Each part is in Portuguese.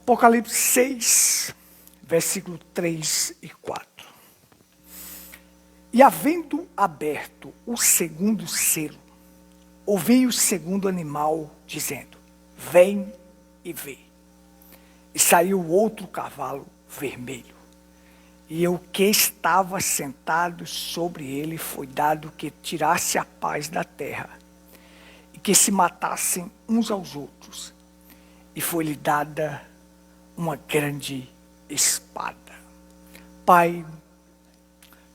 Apocalipse 6, versículo 3 e 4. E havendo aberto o segundo selo, ouvi o segundo animal dizendo: vem e vê. E saiu outro cavalo vermelho. E o que estava sentado sobre ele foi dado que tirasse a paz da terra, e que se matassem uns aos outros. E foi-lhe dada uma grande espada. Pai,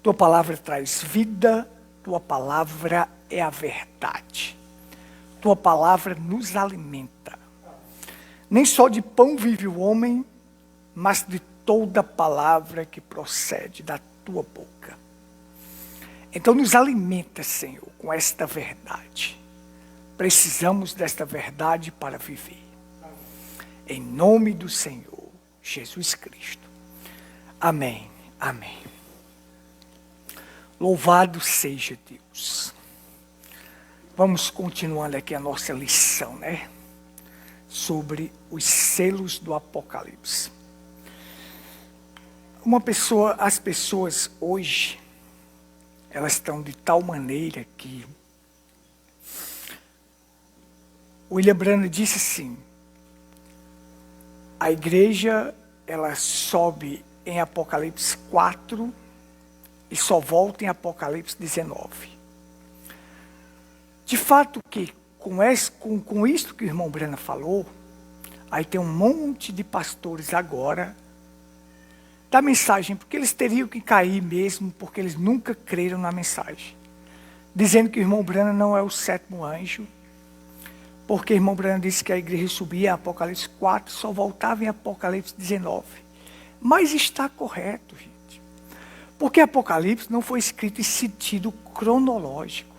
tua palavra traz vida, tua palavra é a verdade. Tua palavra nos alimenta. Nem só de pão vive o homem, mas de toda palavra que procede da tua boca. Então nos alimenta, Senhor, com esta verdade. Precisamos desta verdade para viver. Em nome do Senhor Jesus Cristo. Amém. Amém. Louvado seja Deus. Vamos continuando aqui a nossa lição, né? Sobre os selos do Apocalipse. As pessoas hoje, elas estão de tal maneira que William Branham disse assim: a igreja, ela sobe em Apocalipse 4 e só volta em Apocalipse 19. De fato que com isso que o irmão Branham falou, aí tem um monte de pastores agora da mensagem, porque eles teriam que cair mesmo, porque eles nunca creram na mensagem. Dizendo que o irmão Branham não é o sétimo anjo, porque o irmão Branham disse que a igreja subia em Apocalipse 4, só voltava em Apocalipse 19. Mas está correto, gente. Porque Apocalipse não foi escrito em sentido cronológico.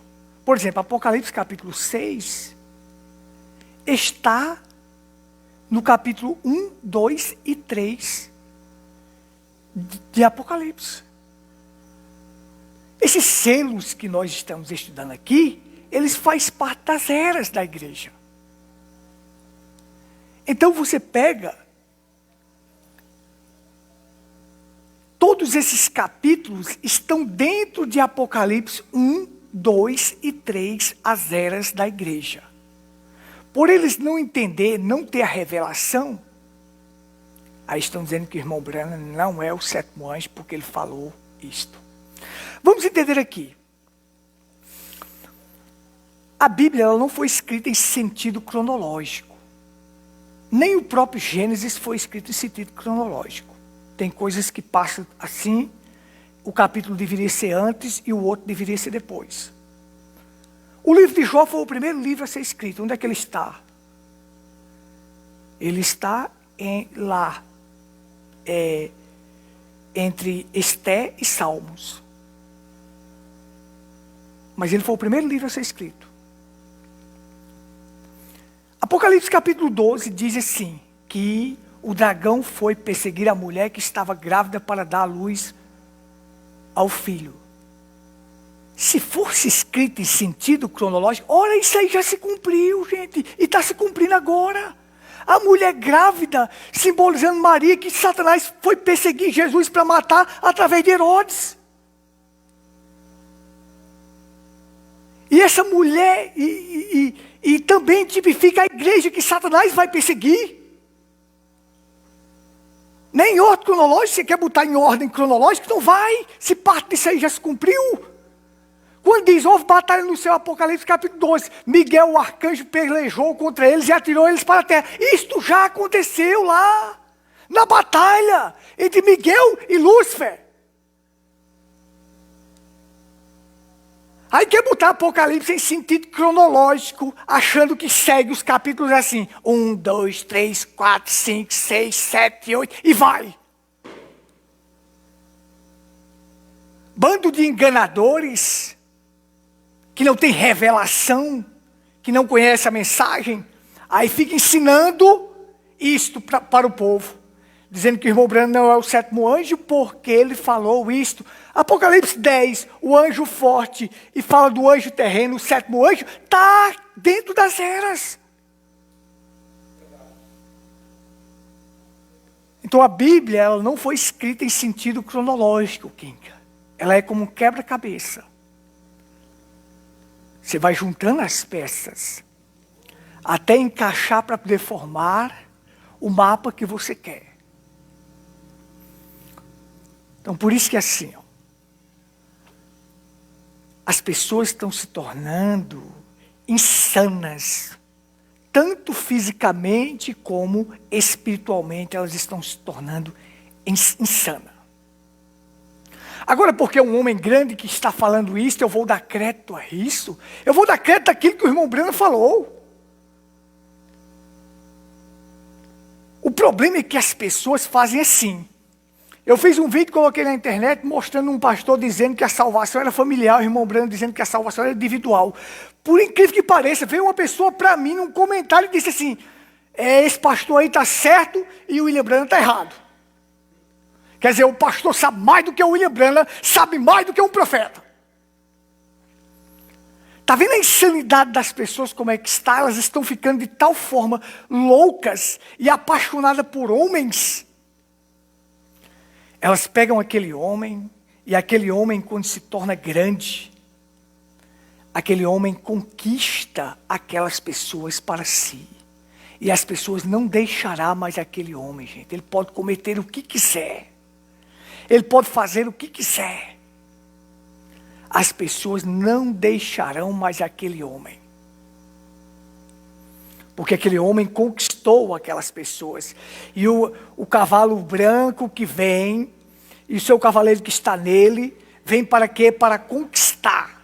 Por exemplo, Apocalipse capítulo 6 está no capítulo 1, 2 e 3 de Apocalipse. Esses selos que nós estamos estudando aqui, eles fazem parte das eras da igreja. Então você pega todos esses capítulos estão dentro de Apocalipse 1, 2 e 3, as eras da igreja. Por eles não entender, não ter a revelação, aí estão dizendo que o irmão Branham não é o sétimo anjo, porque ele falou isto. Vamos entender aqui. A Bíblia ela não foi escrita em sentido cronológico. Nem o próprio Gênesis foi escrito em sentido cronológico. Tem coisas que passam assim, o capítulo deveria ser antes e o outro deveria ser depois. O livro de Jó foi o primeiro livro a ser escrito. Onde é que ele está? Ele está entre Esté e Salmos. Mas ele foi o primeiro livro a ser escrito. Apocalipse capítulo 12 diz assim, que o dragão foi perseguir a mulher que estava grávida para dar à luz ao filho. Se fosse escrito em sentido cronológico, olha, isso aí já se cumpriu, gente, e está se cumprindo agora. A mulher grávida, simbolizando Maria, que Satanás foi perseguir Jesus para matar através de Herodes. E essa mulher, e também tipifica a igreja que Satanás vai perseguir. Nem em ordem cronológica, você quer botar em ordem cronológica, não vai. Se parte disso aí já se cumpriu. Quando diz, houve batalha no céu, Apocalipse capítulo 12, Miguel, o arcanjo, pelejou contra eles e atirou eles para a terra. Isto já aconteceu lá, na batalha entre Miguel e Lúcifer. Aí quer botar Apocalipse em sentido cronológico, achando que segue os capítulos assim, 1, 2, 3, 4, 5, 6, 7, 8, e vai. Bando de enganadores, que não tem revelação, que não conhece a mensagem, aí fica ensinando isto para o povo, dizendo que o irmão Branham não é o sétimo anjo, porque ele falou isto. Apocalipse 10, o anjo forte, e fala do anjo terreno, o sétimo anjo, está dentro das eras. Então a Bíblia, ela não foi escrita em sentido cronológico, Kinka. Ela é como um quebra-cabeça. Você vai juntando as peças até encaixar para poder formar o mapa que você quer. Então por isso que é assim, ó, as pessoas estão se tornando insanas, tanto fisicamente como espiritualmente, elas estão se tornando insanas. Agora, porque é um homem grande que está falando isso, eu vou dar crédito a isso? Eu vou dar crédito àquilo que o irmão Breno falou. O problema é que as pessoas fazem assim. Eu fiz um vídeo, coloquei na internet, mostrando um pastor dizendo que a salvação era familiar, o irmão Breno dizendo que a salvação era individual. Por incrível que pareça, veio uma pessoa para mim num comentário e disse assim, esse pastor aí está certo e o William Breno está errado. Quer dizer, o pastor sabe mais do que o William Breno, sabe mais do que um profeta. Está vendo a insanidade das pessoas como é que está? Elas estão ficando de tal forma loucas e apaixonadas por homens. Elas pegam aquele homem, e aquele homem, quando se torna grande, aquele homem conquista aquelas pessoas para si. E as pessoas não deixarão mais aquele homem, gente. Ele pode cometer o que quiser. Ele pode fazer o que quiser. As pessoas não deixarão mais aquele homem. Porque aquele homem conquistou aquelas pessoas. E o cavalo branco que vem, e o seu cavaleiro que está nele, vem para quê? Para conquistar.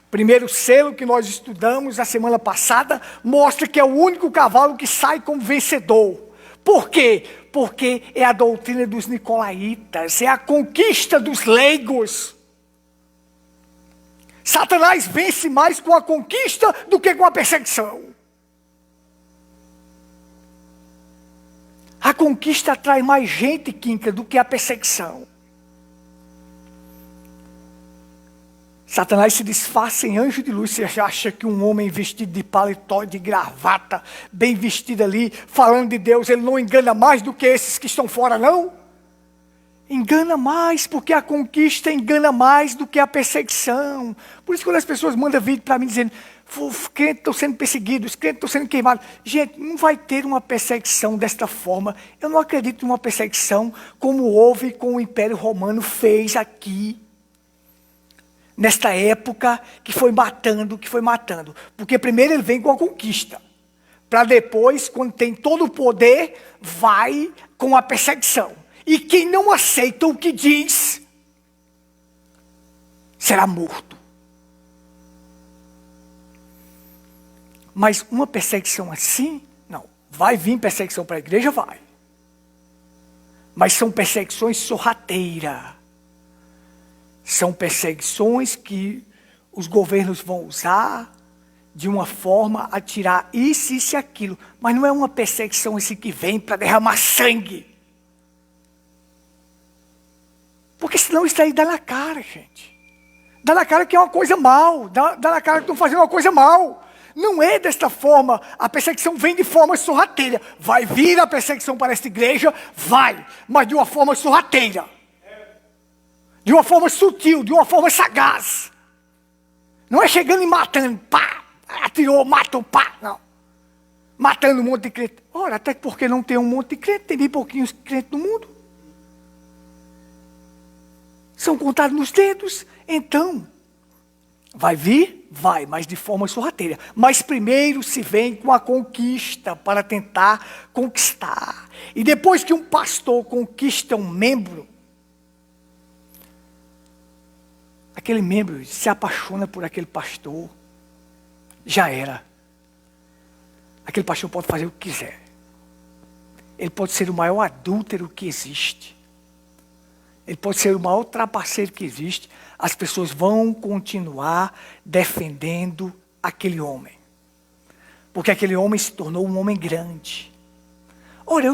Primeiro selo que nós estudamos a semana passada, mostra que é o único cavalo que sai como vencedor. Por quê? Porque é a doutrina dos nicolaítas, é a conquista dos leigos. Satanás vence mais com a conquista do que com a perseguição. A conquista atrai mais gente, Kinka, do que a perseguição. Satanás se disfarça em anjo de luz. Você acha que um homem vestido de paletó, de gravata, bem vestido ali, falando de Deus, ele não engana mais do que esses que estão fora, não? Engana mais, porque a conquista engana mais do que a perseguição. Por isso, quando as pessoas mandam vídeo para mim dizendo, os crentes estão sendo perseguidos, os crentes estão sendo queimados. Gente, não vai ter uma perseguição desta forma. Eu não acredito em uma perseguição como houve com o Império Romano fez aqui. Nesta época que foi matando. Porque primeiro ele vem com a conquista. Para depois, quando tem todo o poder, vai com a perseguição. E quem não aceita o que diz, será morto. Mas uma perseguição assim, não. Vai vir perseguição para a igreja? Vai. Mas são perseguições sorrateiras. São perseguições que os governos vão usar de uma forma a tirar isso e aquilo. Mas não é uma perseguição assim que vem para derramar sangue. Porque senão isso aí dá na cara, gente. Dá na cara que é uma coisa mal. Dá na cara que estão fazendo uma coisa mal. Não é desta forma. A perseguição vem de forma sorrateira. Vai vir a perseguição para esta igreja? Vai. Mas de uma forma sorrateira. De uma forma sutil, de uma forma sagaz. Não é chegando e matando. Pá, atirou, matou, pá. Não. Matando um monte de crente. Ora, até porque não tem um monte de crente. Tem bem pouquinhos crentes no mundo. São contados nos dedos. Então, vai vir? Vai, mas de forma sorrateira. Mas primeiro se vem com a conquista, para tentar conquistar. E depois que um pastor conquista um membro, aquele membro se apaixona por aquele pastor, já era. Aquele pastor pode fazer o que quiser. Ele pode ser o maior adúltero que existe. Ele pode ser o maior trapaceiro que existe. As pessoas vão continuar defendendo aquele homem. Porque aquele homem se tornou um homem grande. Ora,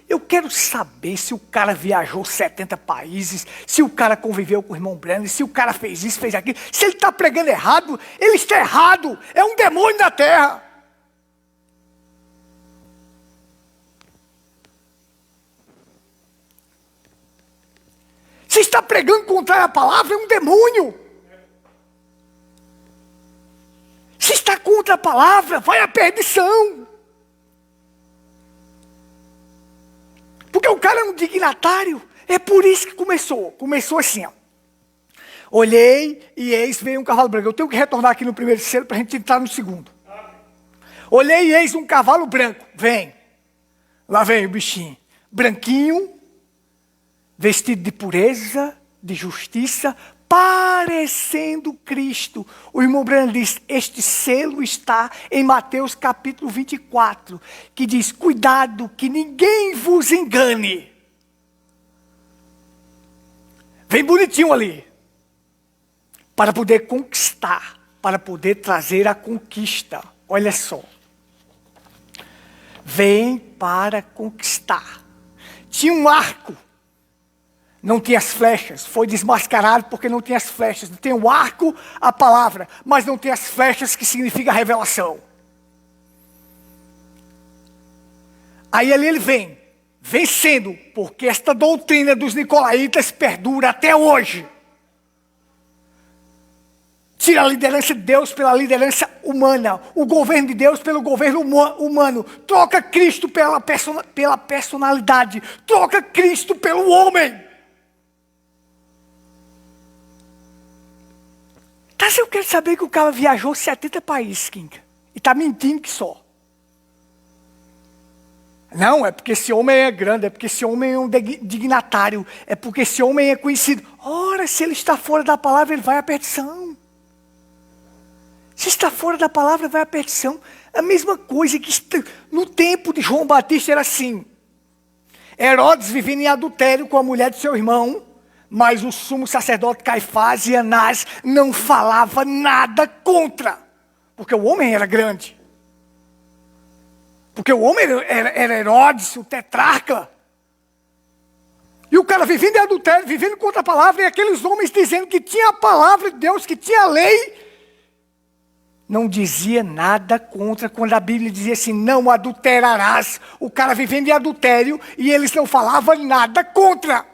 eu quero saber se o cara viajou 70 países, se o cara conviveu com o irmão Breno, se o cara fez isso, fez aquilo. Se ele está pregando errado, ele está errado. É um demônio na terra. Se está pregando contrário à palavra, é um demônio. Se está contra a palavra, vai à perdição. Porque o cara é um dignatário. É por isso que começou. Começou assim, ó. Olhei e eis veio um cavalo branco. Eu tenho que retornar aqui no primeiro selo para a gente entrar no segundo. Olhei e eis um cavalo branco. Vem. Lá vem o bichinho. Branquinho, vestido de pureza, de justiça, parecendo Cristo. O irmão Branham diz, este selo está em Mateus capítulo 24, que diz, cuidado que ninguém vos engane. Vem bonitinho ali. Para poder conquistar, para poder trazer a conquista. Olha só. Vem para conquistar. Tinha um arco. Não tinha as flechas. Foi desmascarado porque não tinha as flechas. Tem o arco, a palavra, mas não tem as flechas que significa revelação. Aí ali ele vem. Vencendo, porque esta doutrina dos nicolaítas perdura até hoje. Tira a liderança de Deus pela liderança humana. O governo de Deus pelo governo humano. Troca Cristo pela personalidade. Troca Cristo pelo homem. Tá, eu quero saber que o cara viajou 70 países, Kinga. E tá mentindo que só. Não, é porque esse homem é grande, é porque esse homem é um dignatário, é porque esse homem é conhecido. Ora, se ele está fora da palavra, ele vai à perdição. Se está fora da palavra, vai à perdição. A mesma coisa que no tempo de João Batista era assim. Herodes vivia em adultério com a mulher de seu irmão, mas o sumo sacerdote Caifás e Anás não falava nada contra, porque o homem era grande. Porque o homem era Herodes, o tetrarca. E o cara vivendo em adultério, vivendo contra a palavra, e aqueles homens dizendo que tinha a palavra de Deus, que tinha a lei, não dizia nada contra, quando a Bíblia dizia assim, não adulterarás. O cara vivendo em adultério, e eles não falavam nada contra.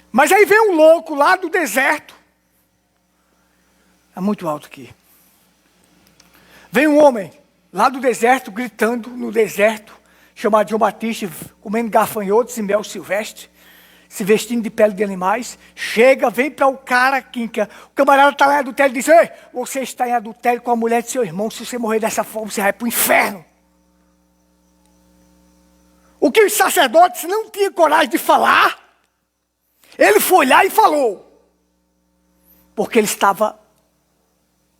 Mas aí vem um louco lá do deserto. É muito alto aqui. Vem um homem lá do deserto, gritando no deserto, chamado João Batista, comendo gafanhotos e mel silvestre, se vestindo de pele de animais. Chega, vem para o cara, Kinka. O camarada está lá em adultério e diz, ei, você está em adultério com a mulher de seu irmão. Se você morrer dessa forma, você vai para o inferno. O que os sacerdotes não tinham coragem de falar, ele foi lá e falou. Porque ele estava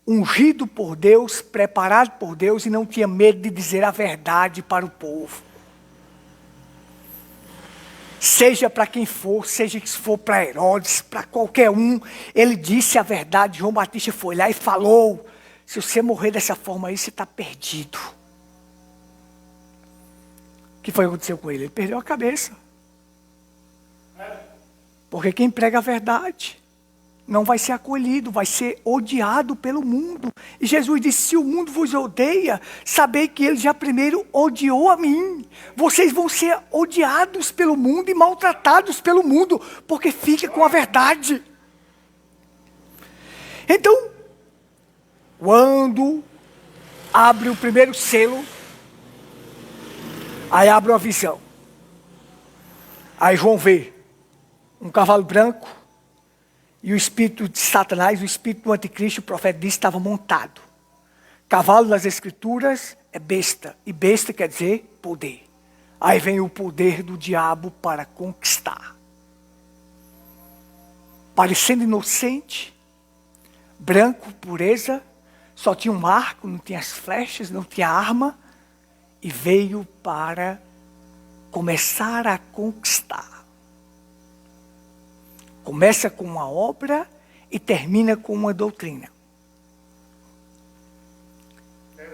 ungido por Deus, preparado por Deus, e não tinha medo de dizer a verdade para o povo. Seja para quem for, seja que for para Herodes, para qualquer um, ele disse a verdade. João Batista foi lá e falou, se você morrer dessa forma aí, você está perdido. O que foi que aconteceu com ele? Ele perdeu a cabeça. Porque quem prega a verdade não vai ser acolhido, vai ser odiado pelo mundo. E Jesus disse, se o mundo vos odeia, sabei que ele já primeiro odiou a mim. Vocês vão ser odiados pelo mundo e maltratados pelo mundo, porque fica com a verdade. Então, quando abre o primeiro selo, aí abre uma visão. Aí João vê um cavalo branco, e o espírito de Satanás, o espírito do anticristo, o profeta disse, estava montado. Cavalo das escrituras é besta, e besta quer dizer poder. Aí vem o poder do diabo para conquistar. Parecendo inocente, branco, pureza, só tinha um arco, não tinha as flechas, não tinha arma, e veio para começar a conquistar. Começa com uma obra e termina com uma doutrina.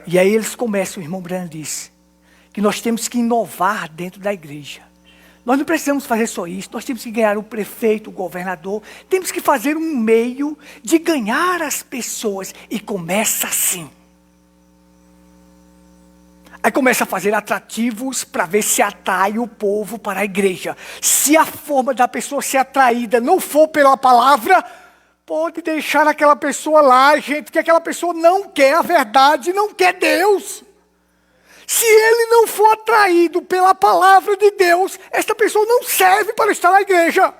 E aí eles começam, o irmão Branham disse, que nós temos que inovar dentro da igreja. Nós não precisamos fazer só isso, nós temos que ganhar o prefeito, o governador, temos que fazer um meio de ganhar as pessoas, e começa assim. Aí começa a fazer atrativos para ver se atrai o povo para a igreja. Se a forma da pessoa ser atraída não for pela palavra, pode deixar aquela pessoa lá, gente, porque aquela pessoa não quer a verdade, não quer Deus. Se ele não for atraído pela palavra de Deus, esta pessoa não serve para estar na igreja.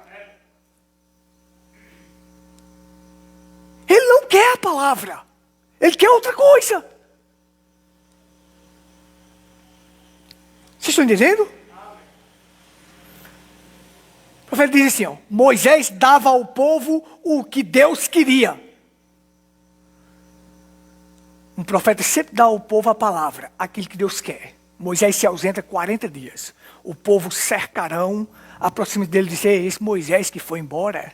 Ele não quer a palavra, ele quer outra coisa. Vocês estão entendendo? O profeta diz assim, ó, Moisés dava ao povo o que Deus queria. Um profeta sempre dá ao povo a palavra, aquilo que Deus quer. Moisés se ausenta 40 dias. O povo cercarão, aproxima dele e diz, esse Moisés que foi embora.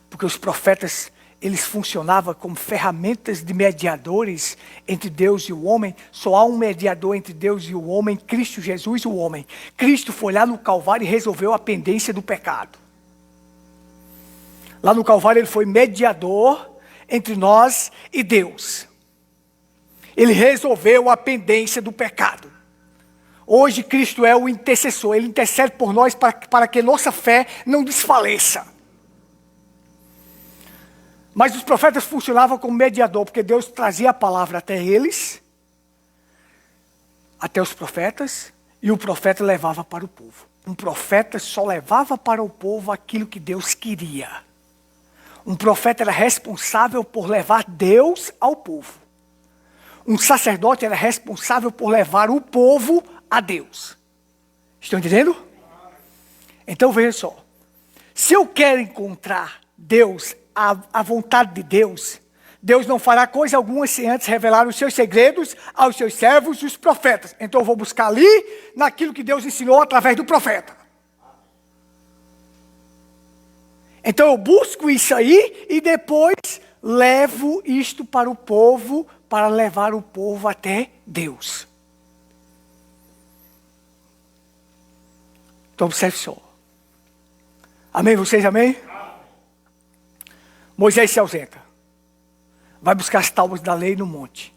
Porque os profetas, eles funcionavam como ferramentas de mediadores entre Deus e o homem. Só há um mediador entre Deus e o homem, Cristo Jesus, o homem. Cristo foi lá no Calvário e resolveu a pendência do pecado. Lá no Calvário ele foi mediador entre nós e Deus. Ele resolveu a pendência do pecado. Hoje Cristo é o intercessor, ele intercede por nós para que nossa fé não desfaleça. Mas os profetas funcionavam como mediador, porque Deus trazia a palavra até eles, até os profetas, e o profeta levava para o povo. Um profeta só levava para o povo aquilo que Deus queria. Um profeta era responsável por levar Deus ao povo. Um sacerdote era responsável por levar o povo a Deus. Estão entendendo? Então veja só. Se eu quero encontrar Deus, a vontade de Deus, Deus não fará coisa alguma sem antes revelar os seus segredos aos seus servos, os profetas. Então eu vou buscar ali, naquilo que Deus ensinou através do profeta. Então eu busco isso aí e depois levo isto para o povo, para levar o povo até Deus. Então observe só. Amém? Vocês amém? Moisés se ausenta. Vai buscar as tábuas da lei no monte.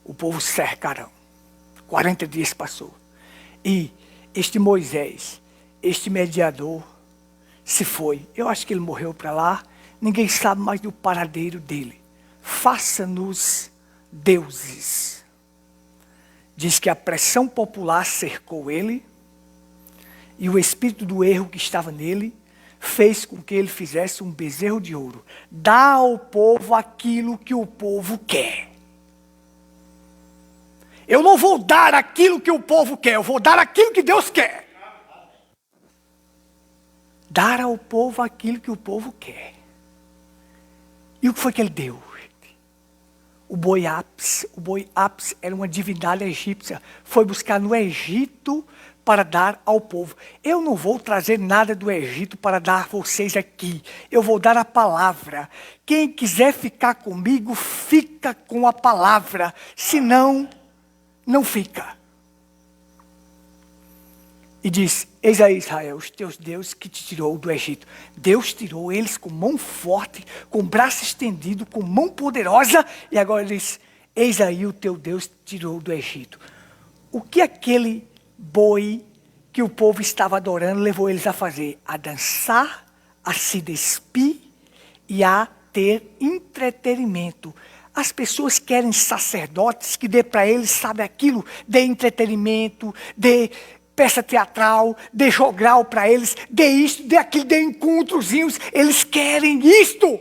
O povo cercarão. 40 dias passou. E este Moisés, este mediador, se foi. Eu acho que ele morreu para lá. Ninguém sabe mais do paradeiro dele. Faça-nos deuses. Diz que a pressão popular cercou ele. E o espírito do erro que estava nele fez com que ele fizesse um bezerro de ouro. Dá ao povo aquilo que o povo quer. Eu não vou dar aquilo que o povo quer, eu vou dar aquilo que Deus quer. Dar ao povo aquilo que o povo quer. E o que foi que ele deu? O boi Apis. O boi Apis era uma divindade egípcia. Foi buscar no Egito para dar ao povo. Eu não vou trazer nada do Egito para dar a vocês aqui. Eu vou dar a palavra. Quem quiser ficar comigo, fica com a palavra. Senão, não fica. E diz, eis aí Israel, os teus deuses que te tirou do Egito. Deus tirou eles com mão forte, com braço estendido, com mão poderosa. E agora ele diz, eis aí o teu Deus te tirou do Egito. O que aquele boi que o povo estava adorando levou eles a fazer? A dançar, a se despir e a ter entretenimento. As pessoas querem sacerdotes que dê para eles, sabe aquilo? Dê entretenimento, dê peça teatral, dê jogral para eles, dê isto, dê aquilo, dê encontrozinhos. Eles querem isto.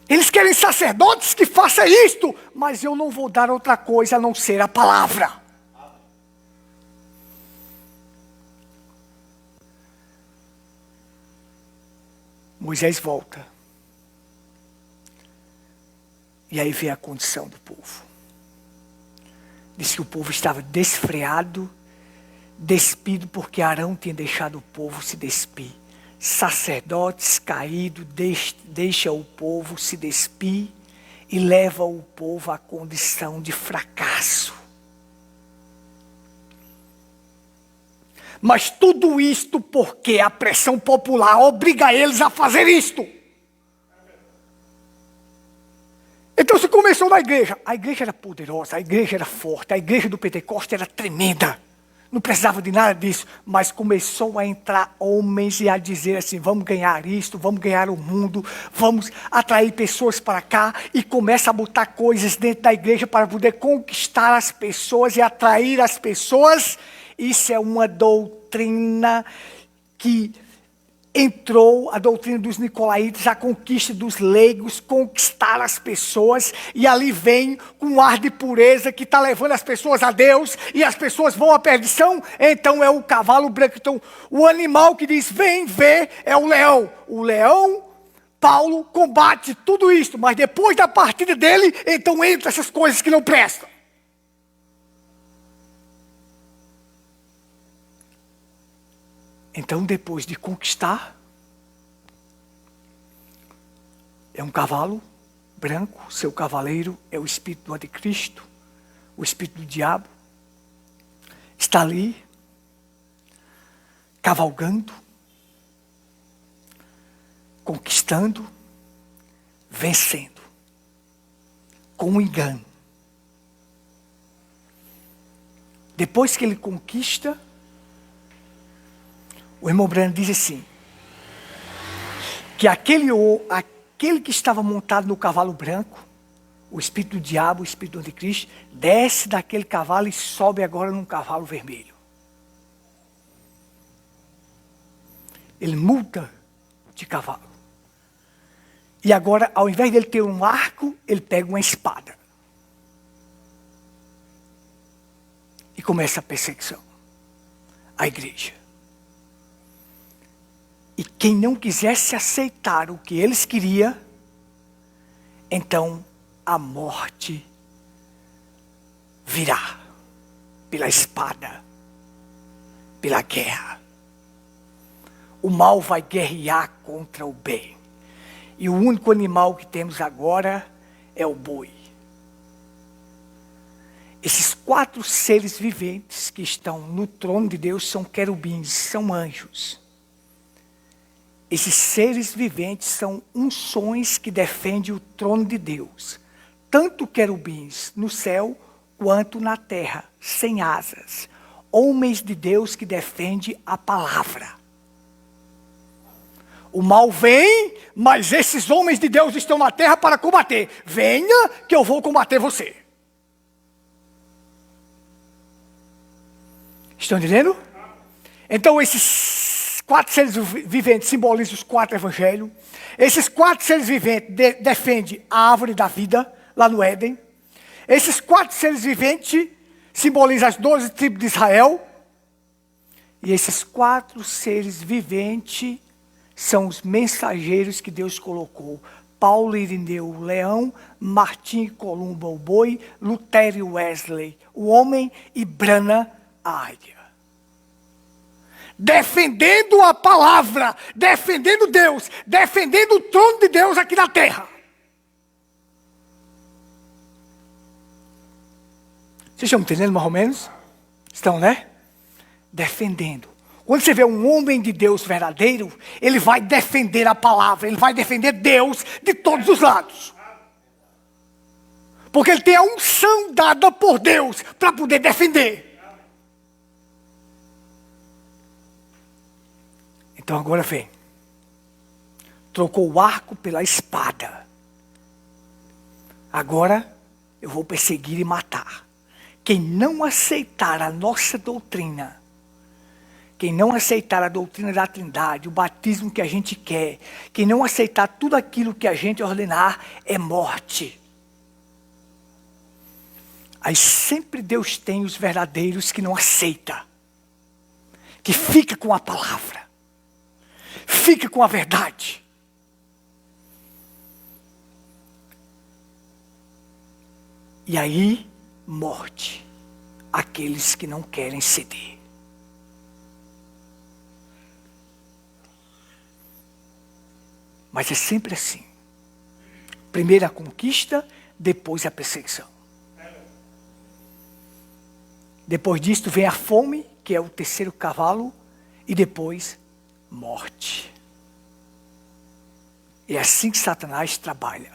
Eles querem sacerdotes que façam isto, mas eu não vou dar outra coisa a não ser a palavra. Moisés volta. E aí vem a condição do povo. Diz que o povo estava desfreado, despido, porque Arão tinha deixado o povo se despir. Sacerdotes caídos, deixa o povo se despir e leva o povo à condição de fracasso. Mas tudo isto porque a pressão popular obriga eles a fazer isto. Então, se começou na igreja? A igreja era poderosa, a igreja era forte, a igreja do Pentecoste era tremenda. Não precisava de nada disso, mas começou a entrar homens e a dizer assim, vamos ganhar isto, vamos ganhar o mundo, vamos atrair pessoas para cá, e começa a botar coisas dentro da igreja para poder conquistar as pessoas e atrair as pessoas. Isso é uma doutrina que entrou, a doutrina dos nicolaítas, a conquista dos leigos, conquistar as pessoas, e ali vem com um ar de pureza que está levando as pessoas a Deus, e as pessoas vão à perdição. Então é o cavalo branco. Então o animal que diz, vem ver, é o leão. O leão, Paulo combate tudo isso, mas depois da partida dele, então entra essas coisas que não prestam. Então, depois de conquistar, é um cavalo branco, seu cavaleiro é o espírito do anticristo, o espírito do diabo, está ali, cavalgando, conquistando, vencendo, com um engano. Depois que ele conquista, o irmão Branham diz assim, que aquele que estava montado no cavalo branco, o espírito do diabo, o espírito do anticristo, desce daquele cavalo e sobe agora num cavalo vermelho. Ele muda de cavalo. E agora, ao invés de ele ter um arco, ele pega uma espada. E começa a perseguição à igreja. E quem não quisesse aceitar o que eles queriam, então a morte virá pela espada, pela guerra. O mal vai guerrear contra o bem. E o único animal que temos agora é o boi. Esses 4 seres viventes que estão no trono de Deus são querubins, são anjos. Esses seres viventes são unções que defendem o trono de Deus. Tanto querubins no céu, quanto na terra, sem asas. Homens de Deus que defendem a palavra. O mal vem, mas esses homens de Deus estão na terra para combater. Venha que eu vou combater você. Estão entendendo? Então esses 4 seres viventes simbolizam os 4 evangelhos. Esses 4 seres viventes defendem a árvore da vida, lá no Éden. Esses 4 seres viventes simbolizam as 12 tribos de Israel. E esses 4 seres viventes são os mensageiros que Deus colocou. Paulo e Irineu, o leão, Martim e Columba, o boi, Lutero e Wesley, o homem, e Branham, a águia. Defendendo a palavra, defendendo Deus, defendendo o trono de Deus aqui na terra. Vocês estão entendendo mais ou menos? Estão, né? Defendendo. Quando você vê um homem de Deus verdadeiro, ele vai defender a palavra, ele vai defender Deus de todos os lados. Porque ele tem a unção dada por Deus para poder defender. Então agora vem. Trocou o arco pela espada. Agora eu vou perseguir e matar. Quem não aceitar a nossa doutrina, quem não aceitar a doutrina da Trindade, o batismo que a gente quer, quem não aceitar tudo aquilo que a gente ordenar, é morte. Aí sempre Deus tem os verdadeiros que não aceitam, que fica com a palavra. Fica com a verdade. E aí, morte. Aqueles que não querem ceder. Mas é sempre assim. Primeiro a conquista, depois a perseguição. Depois disto vem a fome, que é o terceiro cavalo, e depois morte. É assim que Satanás trabalha.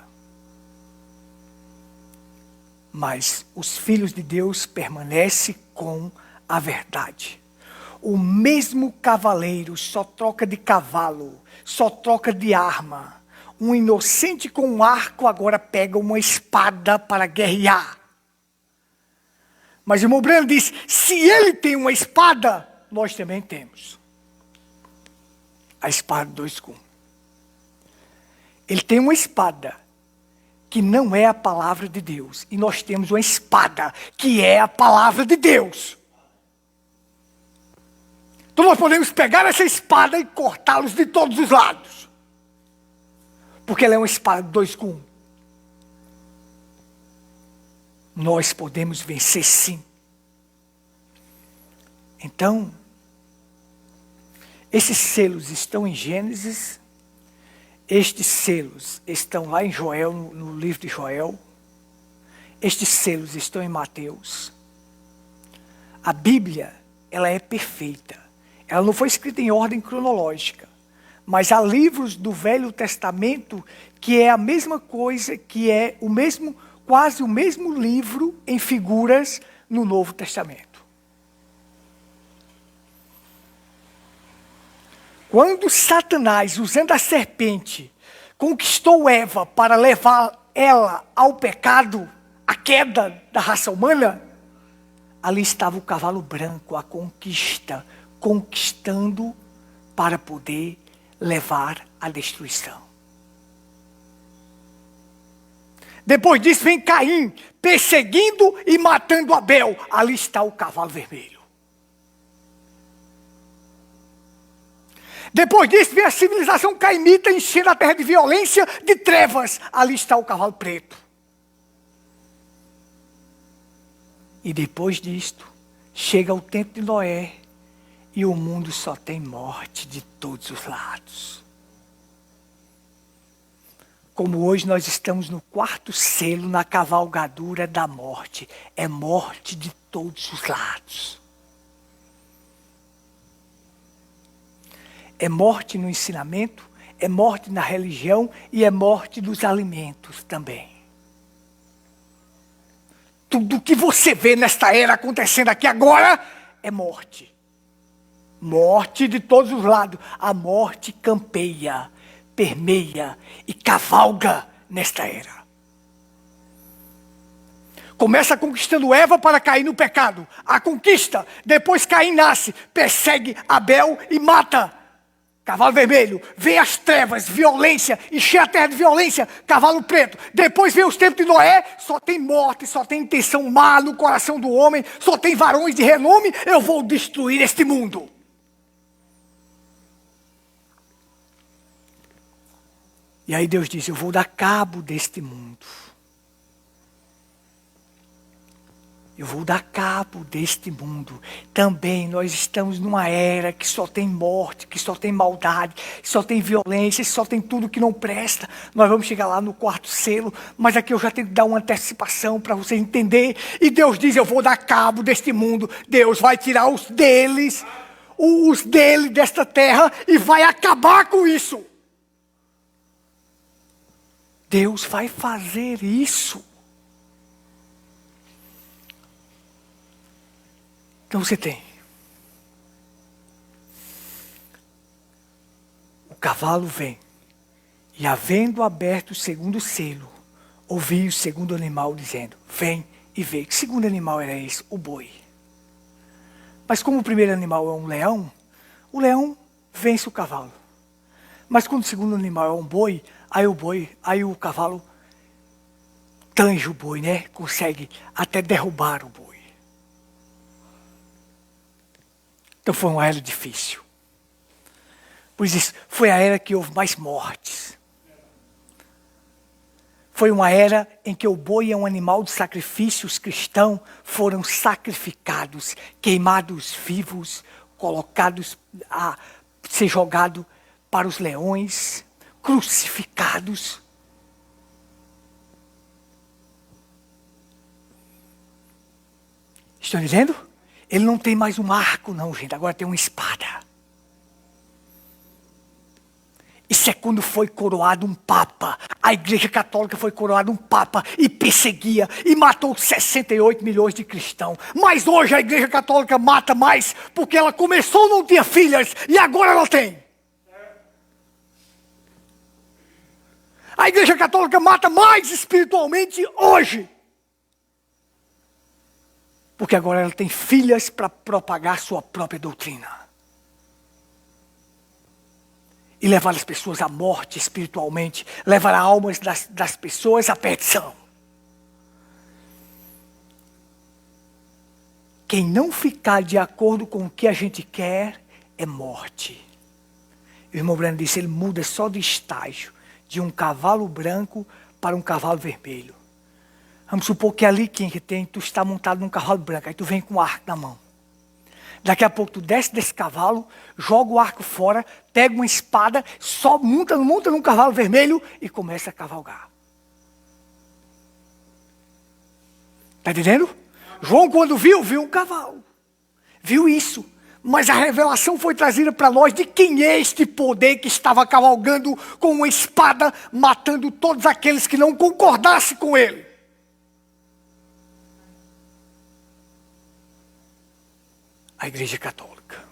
mas os filhos de Deus permanecem com a verdade. O mesmo cavaleiro só troca de cavalo, só troca de arma. Um inocente com um arco agora pega uma espada para guerrear. Mas o irmão Breno diz, se ele tem uma espada, nós também temos. A espada de dois gumes. Ele tem uma espada que não é a palavra de Deus. E nós temos uma espada que é a palavra de Deus. Então nós podemos pegar essa espada e cortá-los de todos os lados. Porque ela é uma espada de dois gumes. Nós podemos vencer sim. Então, esses selos estão em Gênesis. Estes selos estão lá em Joel, no livro de Joel. Estes selos estão em Mateus. A Bíblia, ela é perfeita. Ela não foi escrita em ordem cronológica. Mas há livros do Velho Testamento que é a mesma coisa, que é o mesmo, quase o mesmo livro em figuras no Novo Testamento. Quando Satanás, usando a serpente, conquistou Eva para levar ela ao pecado, à queda da raça humana, ali estava o cavalo branco, a conquista, conquistando para poder levar à destruição. Depois disso vem Caim, perseguindo e matando Abel. Ali está o cavalo vermelho. Depois disso vem a civilização caimita enchendo a terra de violência, de trevas. Ali está o cavalo preto. E depois disto, chega o tempo de Noé e o mundo só tem morte de todos os lados. Como hoje nós estamos no quarto selo, na cavalgadura da morte. É morte de todos os lados. É morte no ensinamento, é morte na religião e é morte dos alimentos também. Tudo que você vê nesta era acontecendo aqui agora é morte. Morte de todos os lados. A morte campeia, permeia e cavalga nesta era. Começa conquistando Eva para cair no pecado. A conquista, depois Caim nasce, persegue Abel e mata. Cavalo vermelho, vem as trevas, violência, encher a terra de violência, cavalo preto. Depois vem os tempos de Noé, só tem morte, só tem intenção má no coração do homem, só tem varões de renome, eu vou destruir este mundo. E aí Deus diz, eu vou dar cabo deste mundo. Eu vou dar cabo deste mundo. Também nós estamos numa era que só tem morte, que só tem maldade, que só tem violência, que só tem tudo que não presta. Nós vamos chegar lá no quarto selo, mas aqui eu já tenho que dar uma antecipação para você entender. E Deus diz, eu vou dar cabo deste mundo. Deus vai tirar os dele desta terra e vai acabar com isso. Deus vai fazer isso. Então você tem o cavalo vem, e havendo aberto o segundo selo, ouvi o segundo animal dizendo, vem e vê. Que segundo animal era esse? O boi. Mas como o primeiro animal é um leão, o leão vence o cavalo. Mas quando o segundo animal é um boi, aí o cavalo tange o boi, né? Consegue até derrubar o boi. Então foi uma era difícil. Pois isso, foi a era que houve mais mortes. Foi uma era em que o boi é um animal de sacrifício. Os cristãos foram sacrificados, queimados vivos, colocados a ser jogados para os leões, crucificados. Estão dizendo? Ele não tem mais um arco não, gente. Agora tem uma espada. Isso é quando foi coroado um papa. A A Igreja Católica foi coroada um Papa e perseguia e matou 68 milhões de cristãos. Mas hoje a Igreja Católica mata mais porque ela começou não tinha filhas e agora ela tem. A Igreja Católica mata mais espiritualmente hoje. Porque agora ela tem filhas para propagar sua própria doutrina. E levar as pessoas à morte espiritualmente. Levar as almas das pessoas à perdição. Quem não ficar de acordo com o que a gente quer é morte. O irmão Brando disse, ele muda só de estágio. De um cavalo branco para um cavalo vermelho. Vamos supor que ali quem que tem, tu está montado num cavalo branco, aí tu vem com o arco na mão. Daqui a pouco tu desce desse cavalo, joga o arco fora, pega uma espada, só monta num cavalo vermelho e começa a cavalgar. Está entendendo? João quando viu um cavalo. Viu isso. Mas a revelação foi trazida para nós de quem é este poder que estava cavalgando com uma espada, matando todos aqueles que não concordassem com ele. A Igreja Católica.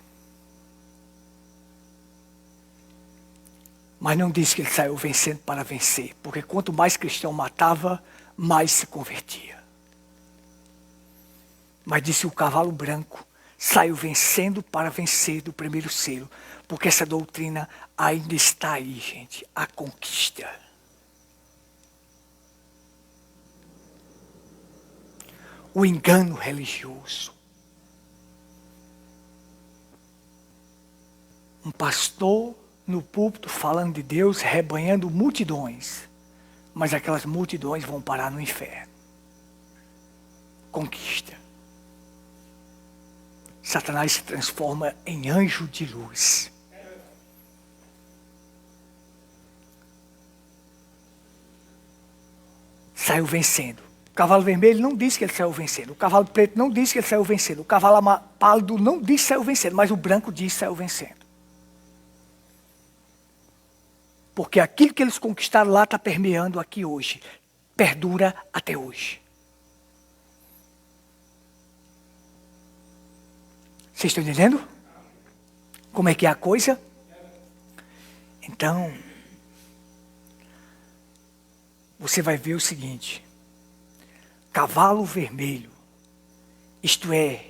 Mas não diz que ele saiu vencendo para vencer, porque quanto mais cristão matava, mais se convertia. Mas disse o cavalo branco saiu vencendo para vencer do primeiro selo. Porque essa doutrina ainda está aí, gente. A conquista. O engano religioso. Um pastor no púlpito falando de Deus, rebanhando multidões. Mas aquelas multidões vão parar no inferno. Conquista. Satanás se transforma em anjo de luz. Saiu vencendo. O cavalo vermelho não diz que ele saiu vencendo. O cavalo preto não diz que ele saiu vencendo. O cavalo pálido não diz que saiu vencendo. Mas o branco diz que saiu vencendo. Porque aquilo que eles conquistaram lá está permeando aqui hoje. Perdura até hoje. Vocês estão entendendo? Como é que é a coisa? Então, você vai ver o seguinte. Cavalo vermelho, isto é,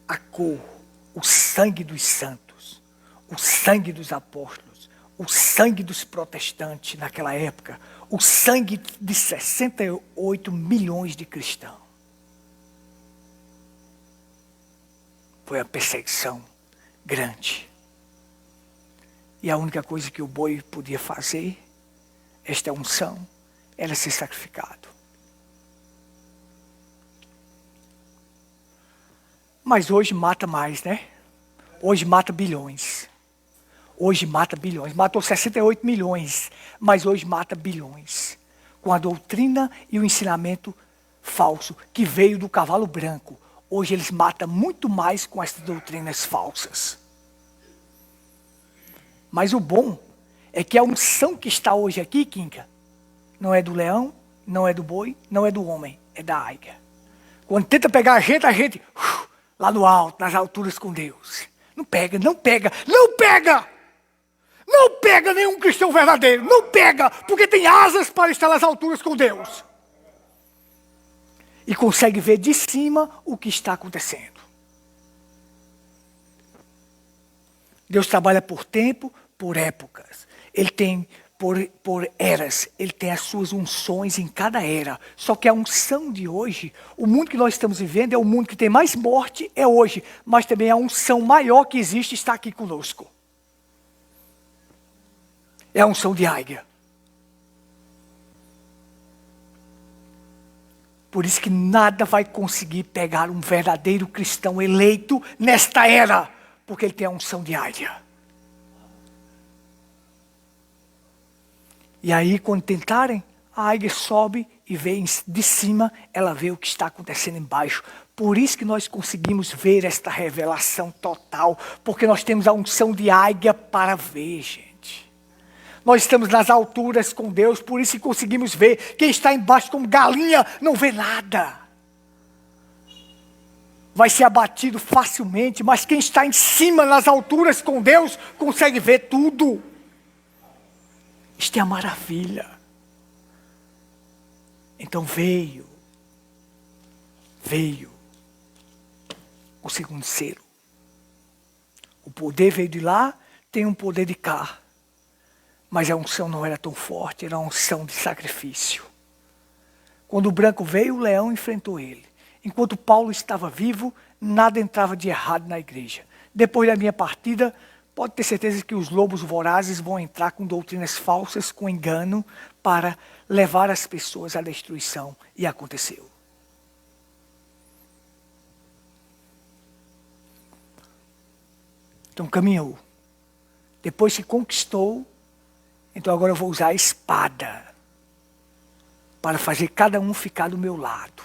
a cor, o sangue dos santos, o sangue dos apóstolos, o sangue dos protestantes naquela época, o sangue de 68 milhões de cristãos. Foi a perseguição grande. E a única coisa que o boi podia fazer, esta unção, era ser sacrificado. Mas hoje mata mais, né? Hoje mata bilhões. Hoje mata bilhões. Matou 68 milhões, mas hoje mata bilhões. Com a doutrina e o ensinamento falso que veio do cavalo branco. Hoje eles matam muito mais com essas doutrinas falsas. Mas o bom é que a unção que está hoje aqui, Kinka, não é do leão, não é do boi, não é do homem, é da águia. Quando tenta pegar a gente lá no alto, nas alturas com Deus. Não pega, não pega, não pega! Não pega nenhum cristão verdadeiro, não pega, porque tem asas para estar nas alturas com Deus. E consegue ver de cima o que está acontecendo. Deus trabalha por tempo, por épocas. Ele tem por eras. Ele tem as suas unções em cada era. Só que a unção de hoje, o mundo que nós estamos vivendo é o mundo que tem mais morte, é hoje. Mas também a unção maior que existe está aqui conosco. É a unção de águia. Por isso que nada vai conseguir pegar um verdadeiro cristão eleito nesta era. Porque ele tem a unção de águia. E aí quando tentarem, a águia sobe e vê de cima, ela vê o que está acontecendo embaixo. Por isso que nós conseguimos ver esta revelação total. Porque nós temos a unção de águia para ver, gente. Nós estamos nas alturas com Deus, por isso que conseguimos ver. Quem está embaixo como galinha não vê nada. Vai ser abatido facilmente, mas quem está em cima, nas alturas com Deus, consegue ver tudo. Isto é a maravilha. Então veio o segundo selo. O poder veio de lá, tem um poder de cá. Mas a unção não era tão forte, era uma unção de sacrifício. Quando o branco veio, o leão enfrentou ele. Enquanto Paulo estava vivo, nada entrava de errado na igreja. Depois da minha partida, pode ter certeza que os lobos vorazes vão entrar com doutrinas falsas, com engano, para levar as pessoas à destruição. E aconteceu. Então caminhou. Depois que conquistou, então agora eu vou usar a espada para fazer cada um ficar do meu lado.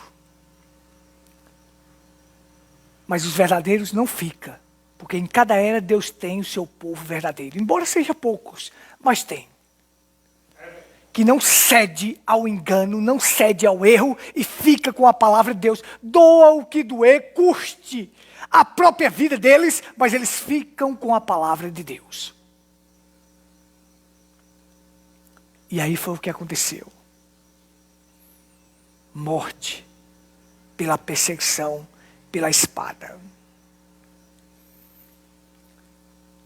Mas os verdadeiros não ficam, porque em cada era Deus tem o seu povo verdadeiro, embora seja poucos, mas tem. Que não cede ao engano, não cede ao erro e fica com a palavra de Deus. Doa o que doer, custe a própria vida deles, mas eles ficam com a palavra de Deus. E aí foi o que aconteceu. Morte pela perseguição, pela espada.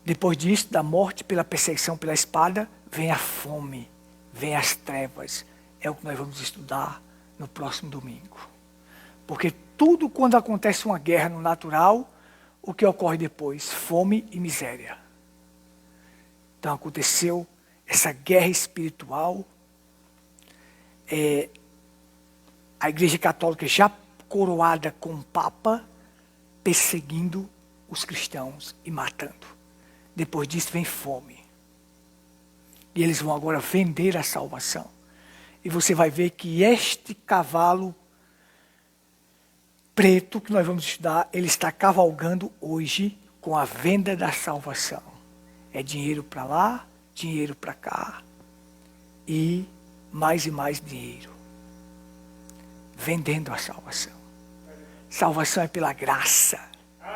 Depois disso, da morte pela perseguição, pela espada, vem a fome, vem as trevas. É o que nós vamos estudar no próximo domingo. Porque tudo quando acontece uma guerra no natural, o que ocorre depois? Fome e miséria. Então aconteceu essa guerra espiritual. A Igreja Católica já coroada com o Papa, perseguindo os cristãos e matando. Depois disso vem fome. E eles vão agora vender a salvação. E você vai ver que este cavalo preto que nós vamos estudar, ele está cavalgando hoje com a venda da salvação. É dinheiro para lá, dinheiro para cá e mais dinheiro. Vendendo a salvação. Salvação é pela graça.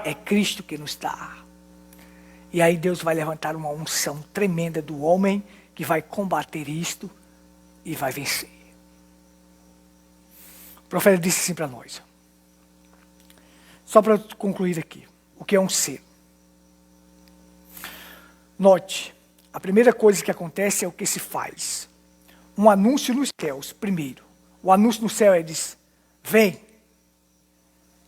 É Cristo que nos dá. E aí Deus vai levantar uma unção tremenda do homem que vai combater isto e vai vencer. O profeta disse assim para nós. Só para concluir aqui. O que é um selo? Note, a primeira coisa que acontece é o que se faz. Um anúncio nos céus, primeiro. O anúncio no céu diz, vem,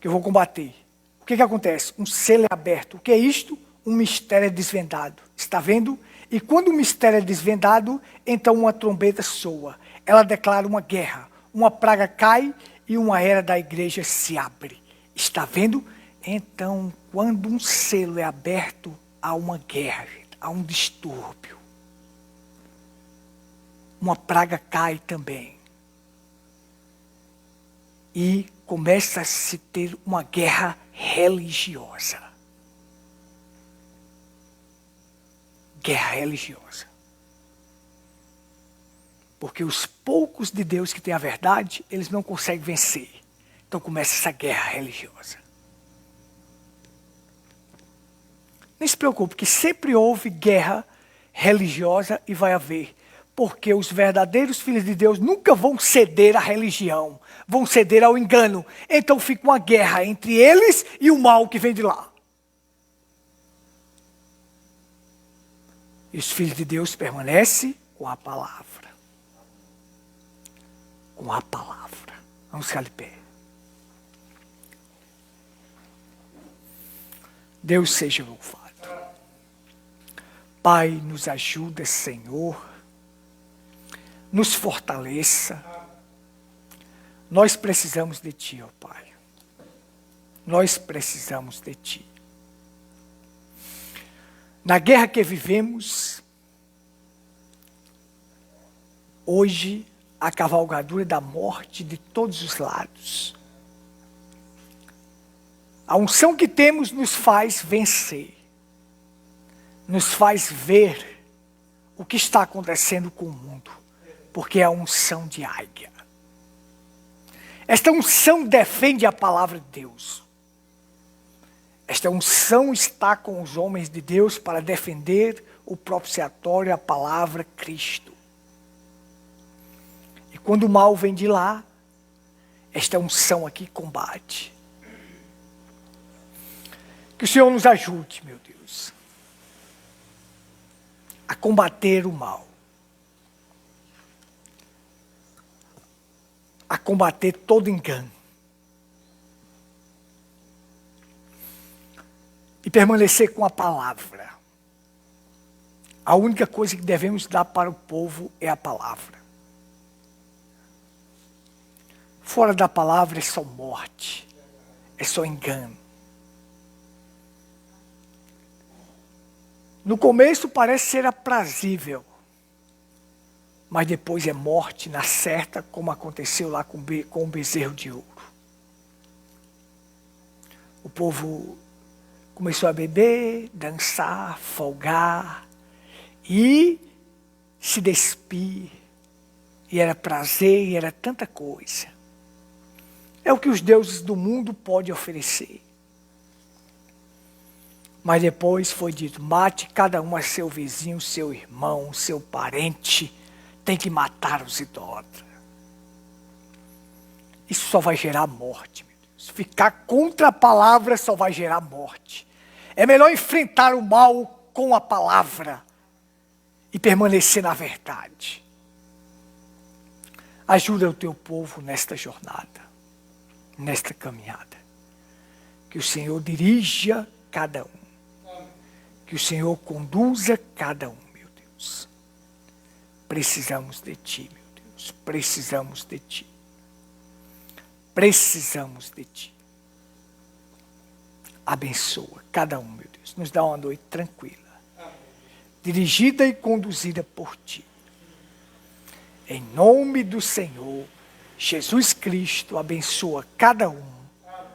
que eu vou combater. O que acontece? Um selo é aberto. O que é isto? Um mistério é desvendado. Está vendo? E quando o mistério é desvendado, então uma trombeta soa. Ela declara uma guerra. Uma praga cai e uma era da igreja se abre. Está vendo? Então, quando um selo é aberto, há uma guerra, há um distúrbio. Uma praga cai também. E começa a se ter uma guerra religiosa. Guerra religiosa. Porque os poucos de Deus que têm a verdade, eles não conseguem vencer. Então começa essa guerra religiosa. Nem se preocupe, que sempre houve guerra religiosa e vai haver. Porque os verdadeiros filhos de Deus nunca vão ceder à religião. Vão ceder ao engano. Então fica uma guerra entre eles e o mal que vem de lá. E os filhos de Deus permanecem com a palavra. Com a palavra. Vamos ficar de pé. Deus seja louvado. Pai, nos ajuda, Senhor. Nos fortaleça. Nós precisamos de Ti, ó Pai. Nós precisamos de Ti. Na guerra que vivemos, hoje, a cavalgadura da morte de todos os lados. A unção que temos nos faz vencer. Nos faz ver o que está acontecendo com o mundo, porque é a unção de águia. Esta unção defende a palavra de Deus. Esta unção está com os homens de Deus para defender o propiciatório, a palavra Cristo. E quando o mal vem de lá, esta unção aqui combate. Que o Senhor nos ajude, meu Deus, a combater o mal. A combater todo engano. E permanecer com a palavra. A única coisa que devemos dar para o povo é a palavra. Fora da palavra é só morte, é só engano. No começo parece ser aprazível, mas depois é morte na certa, como aconteceu lá com o bezerro de ouro. O povo começou a beber, dançar, folgar e se despir. E era prazer, e era tanta coisa. É o que os deuses do mundo podem oferecer. Mas depois foi dito, mate cada um a seu vizinho, seu irmão, seu parente. Tem que matar os idólatras. Isso só vai gerar morte, meu Deus. Ficar contra a palavra só vai gerar morte. É melhor enfrentar o mal com a palavra e permanecer na verdade. Ajuda o teu povo nesta jornada, nesta caminhada. Que o Senhor dirija cada um. Que o Senhor conduza cada um, meu Deus. Precisamos de Ti, meu Deus. Precisamos de Ti. Precisamos de Ti. Abençoa cada um, meu Deus. Nos dá uma noite tranquila. Dirigida e conduzida por Ti. Em nome do Senhor Jesus Cristo, abençoa cada um.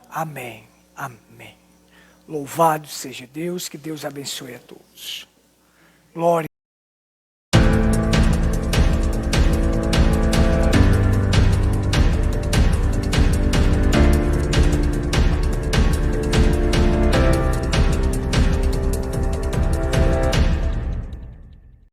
Amém. Amém. Louvado seja Deus, que Deus abençoe a todos. Glória.